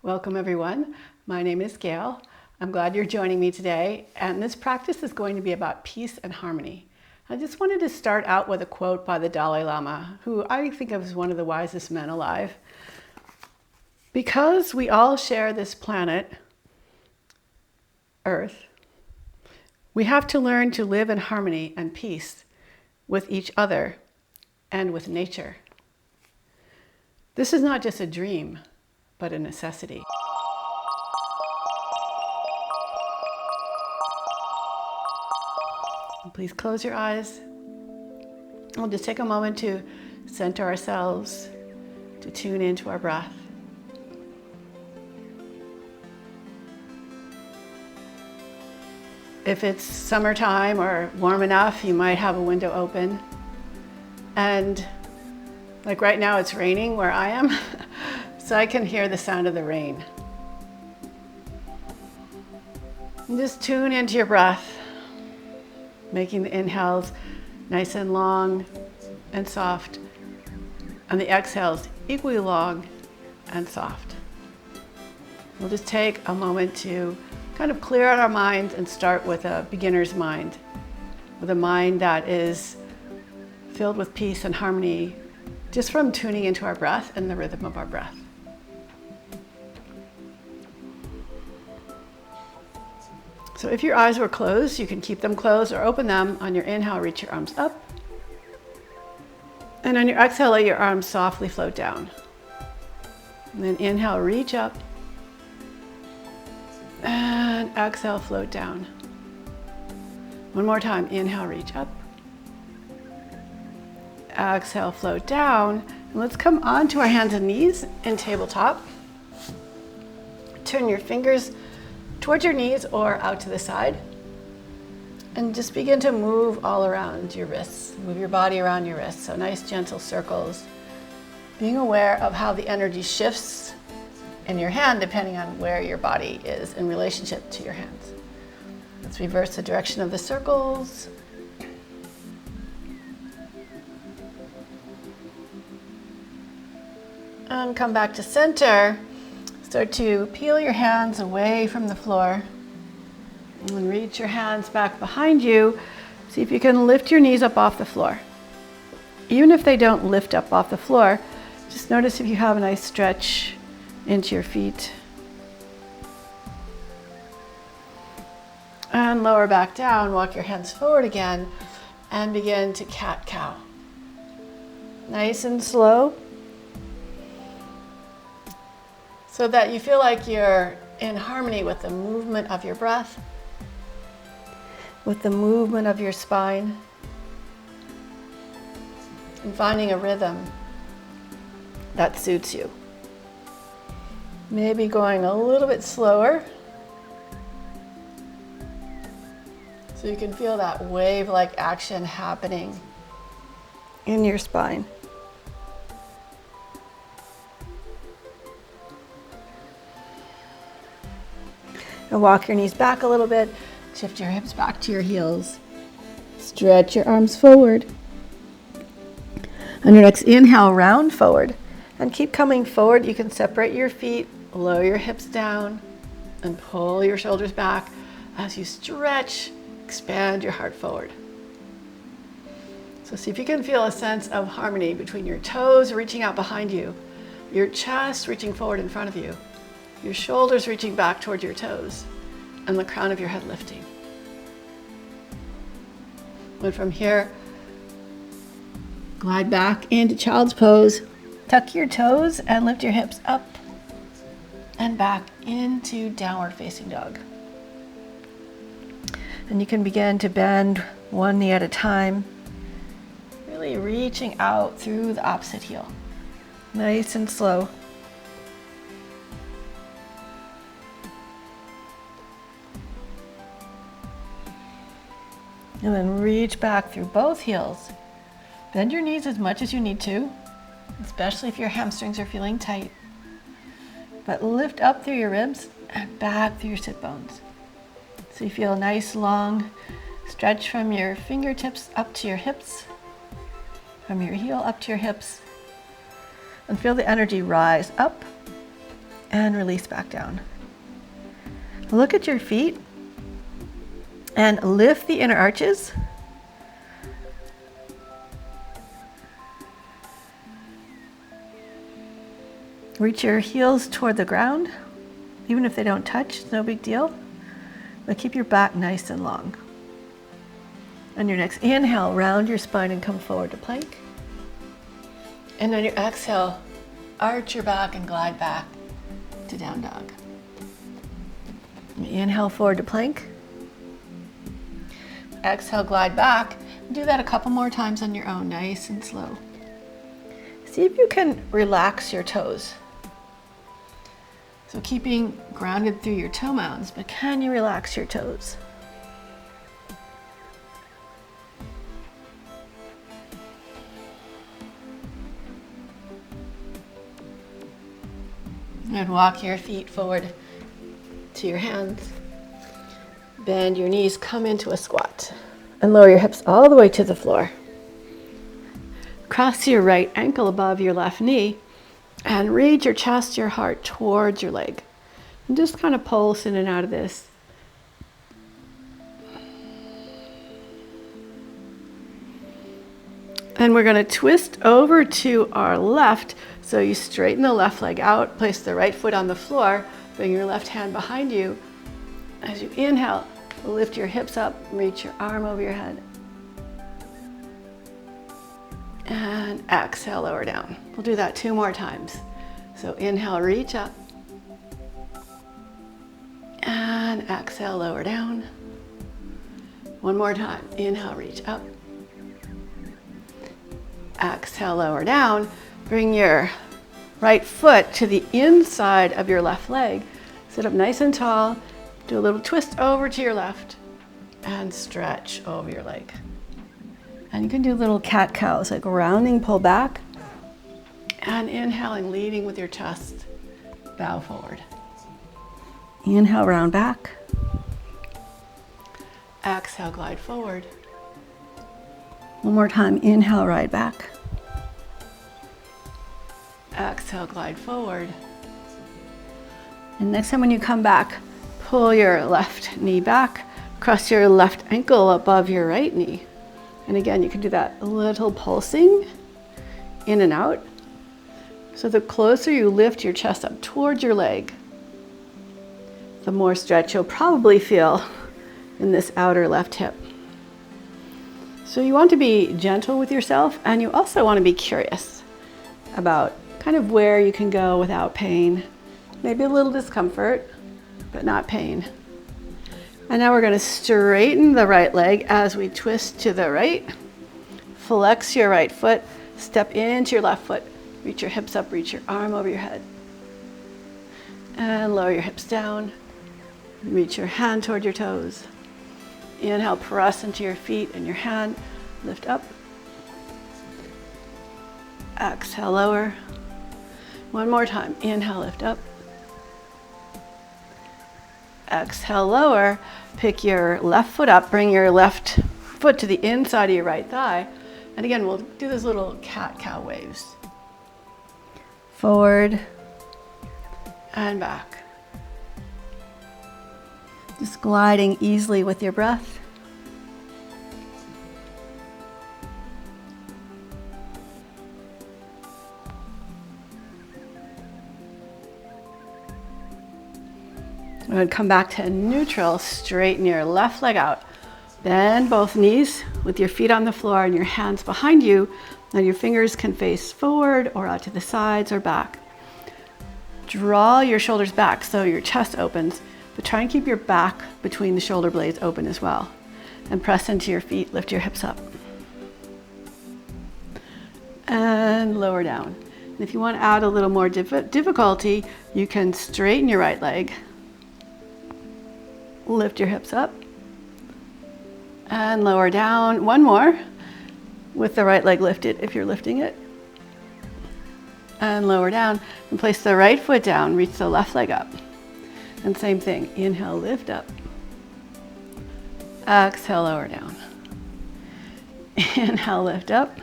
Welcome everyone. My name is Gayle. I'm glad you're joining me today, and this practice is going to be about peace and harmony. I just wanted to start out with a quote by the Dalai Lama, who I think of as one of the wisest men alive. Because we all share this planet, Earth, we have to learn to live in harmony and peace with each other and with nature. This is not just a dream, but a necessity. Please close your eyes. We'll just take a moment to center ourselves, to tune into our breath. If it's summertime or warm enough, you might have a window open. And like right now, it's raining where I am, so I can hear the sound of the rain. And just tune into your breath, making the inhales nice and long and soft, and the exhales equally long and soft. We'll just take a moment to kind of clear out our minds and start with a beginner's mind, with a mind that is filled with peace and harmony, just from tuning into our breath and the rhythm of our breath. So if your eyes were closed, you can keep them closed or open them. On your inhale, reach your arms up. And on your exhale, let your arms softly float down. And then inhale, reach up. And exhale, float down. One more time, inhale, reach up. Exhale, float down. And let's come onto our hands and knees in tabletop. Turn your fingers towards your knees or out to the side. And just begin to move all around your wrists. Move your body around your wrists. So nice gentle circles. Being aware of how the energy shifts in your hand depending on where your body is in relationship to your hands. Let's reverse the direction of the circles. And come back to center. Start to peel your hands away from the floor and reach your hands back behind you. See if you can lift your knees up off the floor. Even if they don't lift up off the floor, just notice if you have a nice stretch into your feet. And lower back down, walk your hands forward again and begin to cat-cow. Nice and slow, so that you feel like you're in harmony with the movement of your breath, with the movement of your spine, and finding a rhythm that suits you. Maybe going a little bit slower, so you can feel that wave-like action happening in your spine. And walk your knees back a little bit. Shift your hips back to your heels. Stretch your arms forward. On your next inhale, round forward. And keep coming forward. You can separate your feet, lower your hips down, and pull your shoulders back as you stretch, expand your heart forward. So see if you can feel a sense of harmony between your toes reaching out behind you, your chest reaching forward in front of you, your shoulders reaching back toward your toes, and the crown of your head lifting. And from here, glide back into child's pose. Tuck your toes and lift your hips up and back into downward facing dog. And you can begin to bend one knee at a time, really reaching out through the opposite heel. Nice and slow. And then reach back through both heels. Bend your knees as much as you need to, especially if your hamstrings are feeling tight. But lift up through your ribs and back through your sit bones. So you feel a nice long stretch from your fingertips up to your hips, from your heel up to your hips, and feel the energy rise up and release back down. Look at your feet and lift the inner arches. Reach your heels toward the ground. Even if they don't touch, it's no big deal. But keep your back nice and long. On your next inhale, round your spine and come forward to plank. And on your exhale, arch your back and glide back to down dog. Inhale forward to plank. Exhale, glide back. Do that a couple more times on your own, nice and slow. See if you can relax your toes. So keeping grounded through your toe mounds, but can you relax your toes? And walk your feet forward to your hands. Bend your knees, come into a squat. And lower your hips all the way to the floor. Cross your right ankle above your left knee and reach your chest, your heart towards your leg. And just kind of pulse in and out of this. And we're going to twist over to our left. So you straighten the left leg out, place the right foot on the floor, bring your left hand behind you. As you inhale, lift your hips up, reach your arm over your head. And exhale, lower down. We'll do that 2 more times. So inhale, reach up. And exhale, lower down. 1 more time. Inhale, reach up. Exhale, lower down. Bring your right foot to the inside of your left leg. Sit up nice and tall. Do a little twist over to your left and stretch over your leg. And you can do little cat-cows, like rounding, pull back, and inhaling, leading with your chest, bow forward. Inhale, round back. Exhale, glide forward. 1 more time, inhale, ride back. Exhale, glide forward. And next time when you come back, pull your left knee back, cross your left ankle above your right knee. And again, you can do that little pulsing in and out. So the closer you lift your chest up towards your leg, the more stretch you'll probably feel in this outer left hip. So you want to be gentle with yourself, and you also want to be curious about kind of where you can go without pain. Maybe a little discomfort, but not pain. And now we're going to straighten the right leg as we twist to the right. Flex your right foot, step into your left foot. Reach your hips up, reach your arm over your head. And lower your hips down. Reach your hand toward your toes. Inhale, press into your feet and your hand. Lift up. Exhale, lower. 1 more time. Inhale, lift up. Exhale, lower. Pick your left foot up. Bring your left foot to the inside of your right thigh. And again, we'll do those little cat-cow waves. Forward and back. Just gliding easily with your breath. I'm going to come back to neutral. Straighten your left leg out. Bend both knees with your feet on the floor and your hands behind you. Now your fingers can face forward or out to the sides or back. Draw your shoulders back so your chest opens, but try and keep your back between the shoulder blades open as well. And press into your feet, lift your hips up. And lower down. And if you want to add a little more difficulty, you can straighten your right leg. Lift your hips up and lower down. 1 more with the right leg lifted if you're lifting it. And lower down and place the right foot down, reach the left leg up. And same thing, inhale, lift up. Exhale, lower down. Inhale, lift up.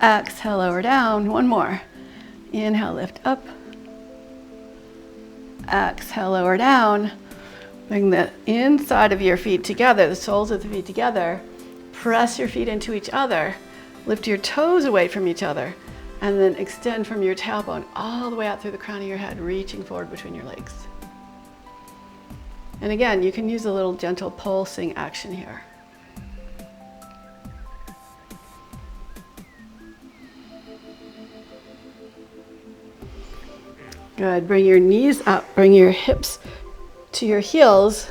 Exhale, lower down. 1 more. Inhale, lift up. Exhale, lower down. Bring the inside of your feet together, the soles of the feet together. Press your feet into each other. Lift your toes away from each other. And then extend from your tailbone all the way out through the crown of your head, reaching forward between your legs. And again, you can use a little gentle pulsing action here. Good. Bring your knees up, bring your hips to your heels,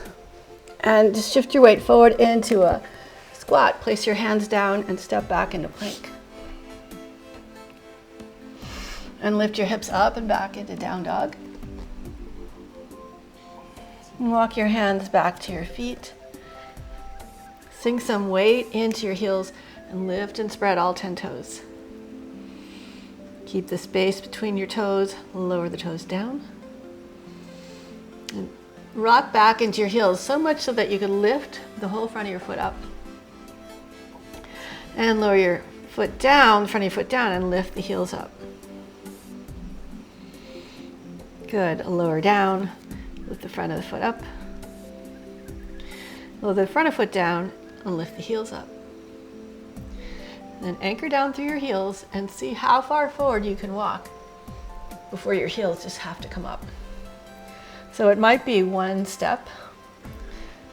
and just shift your weight forward into a squat. Place your hands down and step back into plank. And lift your hips up and back into down dog. And walk your hands back to your feet. Sink some weight into your heels and lift and spread all 10 toes. Keep the space between your toes, lower the toes down. And rock back into your heels so much so that you can lift the whole front of your foot up. And lower your foot down, front of your foot down, and lift the heels up. Good. Lower down, lift the front of the foot up. Lower the front of the foot down and lift the heels up. Then anchor down through your heels and see how far forward you can walk before your heels just have to come up. So it might be one step,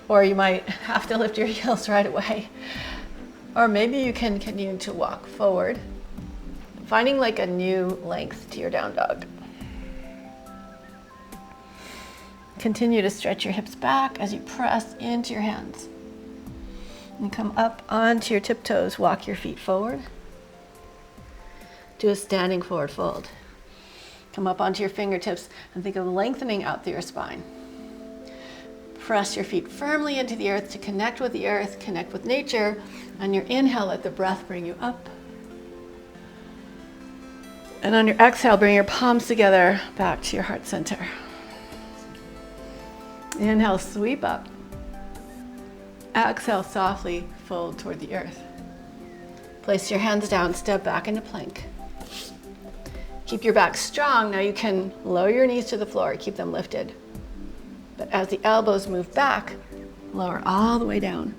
or you might have to lift your heels right away. Or maybe you can continue to walk forward, finding like a new length to your down dog. Continue to stretch your hips back as you press into your hands. And come up onto your tiptoes, walk your feet forward. Do a standing forward fold. Come up onto your fingertips and think of lengthening out through your spine. Press your feet firmly into the earth to connect with the earth, connect with nature. On your inhale, let the breath bring you up. And on your exhale, bring your palms together back to your heart center. Inhale, sweep up. Exhale, softly fold toward the earth. Place your hands down, step back into plank. Keep your back strong. Now you can lower your knees to the floor, keep them lifted. But as the elbows move back, lower all the way down.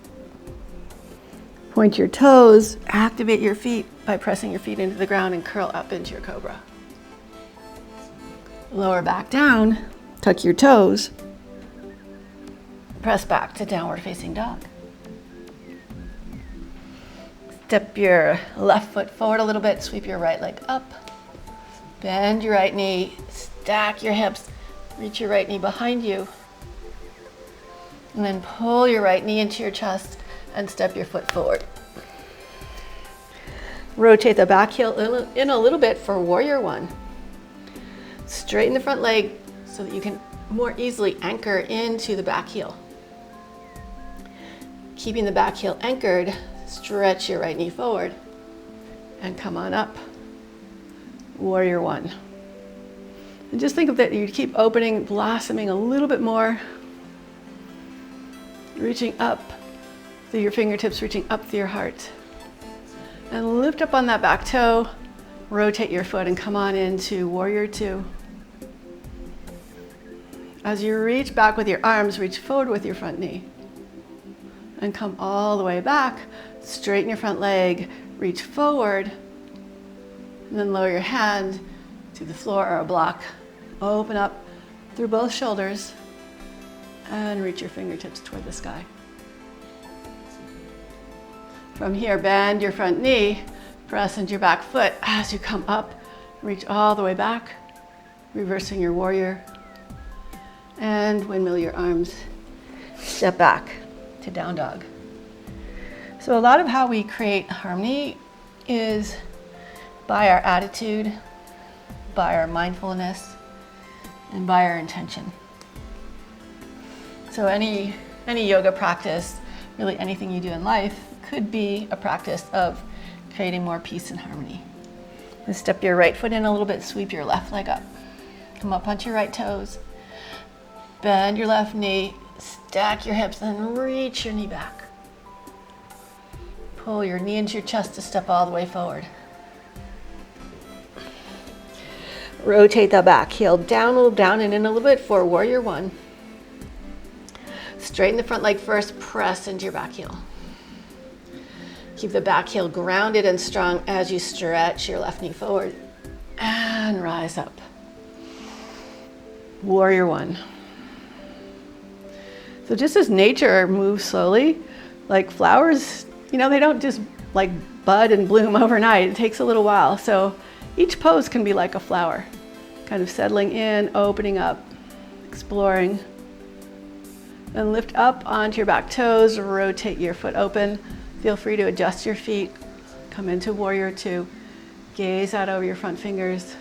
Point your toes, activate your feet by pressing your feet into the ground and curl up into your cobra. Lower back down, tuck your toes. Press back to downward facing dog. Step your left foot forward a little bit, sweep your right leg up. Bend your right knee, stack your hips, reach your right knee behind you. And then pull your right knee into your chest and step your foot forward. Rotate the back heel in a little bit for warrior one. Straighten the front leg so that you can more easily anchor into the back heel. Keeping the back heel anchored, stretch your right knee forward and come on up. Warrior one. And just think of that, you keep opening, blossoming a little bit more. Reaching up through your fingertips, reaching up through your heart. And lift up on that back toe, rotate your foot and come on into warrior two. As you reach back with your arms, reach forward with your front knee. And come all the way back, straighten your front leg, reach forward, and then lower your hand to the floor or a block. Open up through both shoulders and reach your fingertips toward the sky. From here, bend your front knee, press into your back foot as you come up, reach all the way back, reversing your warrior, and windmill your arms, step back to down dog. So a lot of how we create harmony is by our attitude, by our mindfulness, and by our intention. So any yoga practice, really anything you do in life, could be a practice of creating more peace and harmony. And step your right foot in a little bit, sweep your left leg up. Come up onto your right toes, bend your left knee, stack your hips, and reach your knee back. Pull your knee into your chest to step all the way forward. Rotate the back heel down, a little down and in a little bit for warrior one. Straighten the front leg first, press into your back heel. Keep the back heel grounded and strong as you stretch your left knee forward and rise up. Warrior one. So just as nature moves slowly, like flowers, you know, they don't just like bud and bloom overnight. It takes a little while. So each pose can be like a flower, kind of settling in, opening up, exploring. Then lift up onto your back toes, rotate your foot open. Feel free to adjust your feet. Come into warrior two. Gaze out over your front fingers.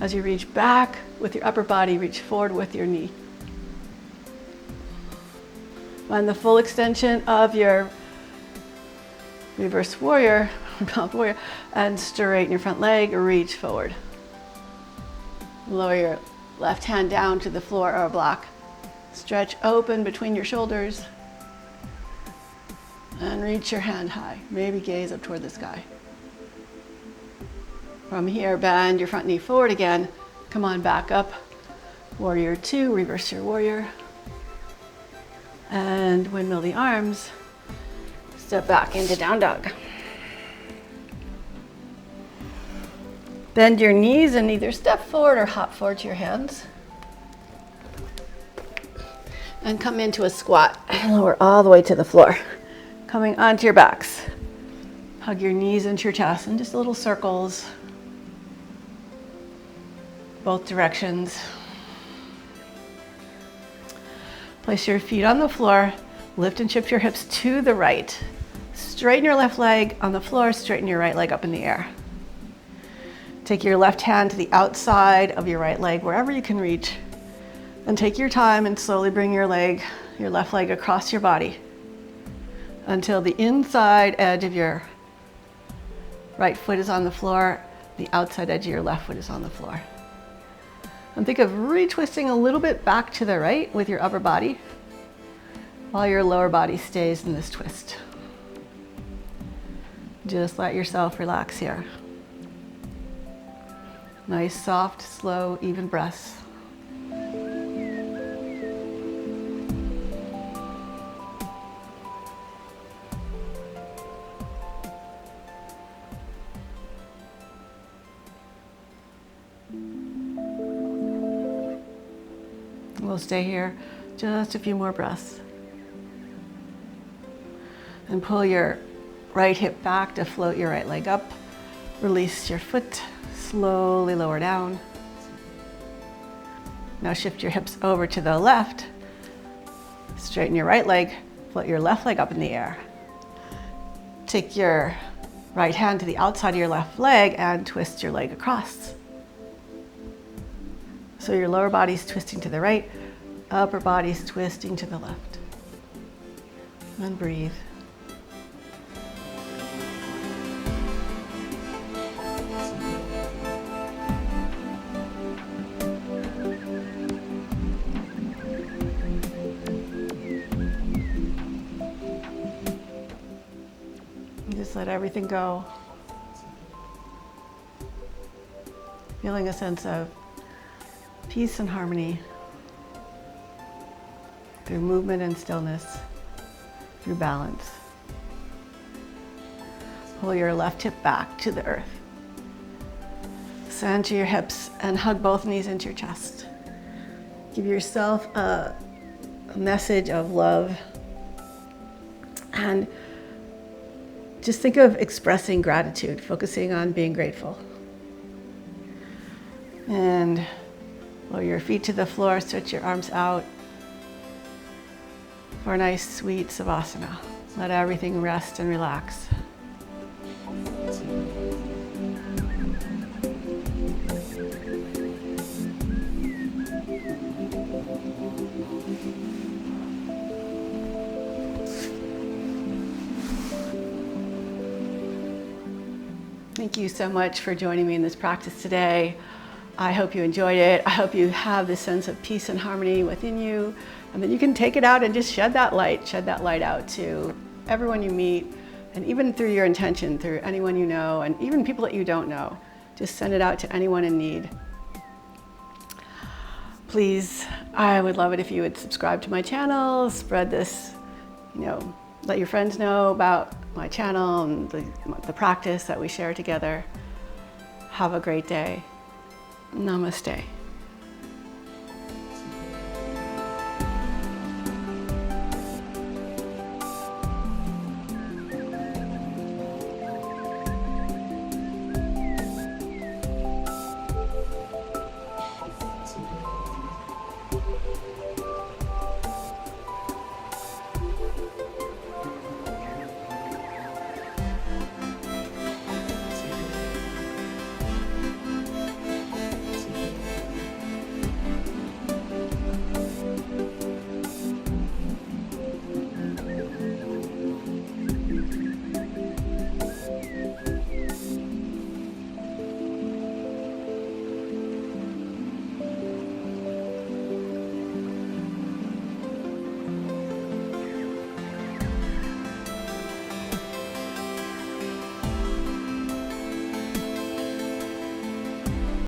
As you reach back with your upper body, reach forward with your knee. Find the full extension of your reverse warrior, and straighten your front leg, reach forward. Lower your left hand down to the floor or a block. Stretch open between your shoulders. And reach your hand high. Maybe gaze up toward the sky. From here, bend your front knee forward again. Come on back up. Warrior two, reverse your warrior. And windmill the arms. Step back into down dog. Bend your knees and either step forward or hop forward to your hands. And come into a squat and lower all the way to the floor. Coming onto your backs. Hug your knees into your chest in just little circles. Both directions. Place your feet on the floor. Lift and shift your hips to the right. Straighten your left leg on the floor. Straighten your right leg up in the air. Take your left hand to the outside of your right leg, wherever you can reach. And take your time and slowly bring your left leg across your body until the inside edge of your right foot is on the floor, the outside edge of your left foot is on the floor. And think of retwisting a little bit back to the right with your upper body while your lower body stays in this twist. Just let yourself relax here. Nice, soft, slow, even breaths. We'll stay here just a few more breaths. And pull your right hip back to float your right leg up. Release your foot, slowly lower down. Now shift your hips over to the left. Straighten your right leg, float your left leg up in the air. Take your right hand to the outside of your left leg and twist your leg across. So your lower body's twisting to the right, upper body's twisting to the left. And breathe. And just let everything go. Feeling a sense of peace and harmony through movement and stillness, through balance. Pull your left hip back to the earth. Center your hips and hug both knees into your chest. Give yourself a message of love. And just think of expressing gratitude, focusing on being grateful. And lower your feet to the floor, stretch your arms out for a nice, sweet Savasana. Let everything rest and relax. Thank you so much for joining me in this practice today. I hope you enjoyed it. I hope you have this sense of peace and harmony within you, and that you can take it out and just shed that light out to everyone you meet, and even through your intention, through anyone you know, and even people that you don't know. Just send it out to anyone in need. Please, I would love it if you would subscribe to my channel, spread this, let your friends know about my channel and the practice that we share together. Have a great day. Namaste.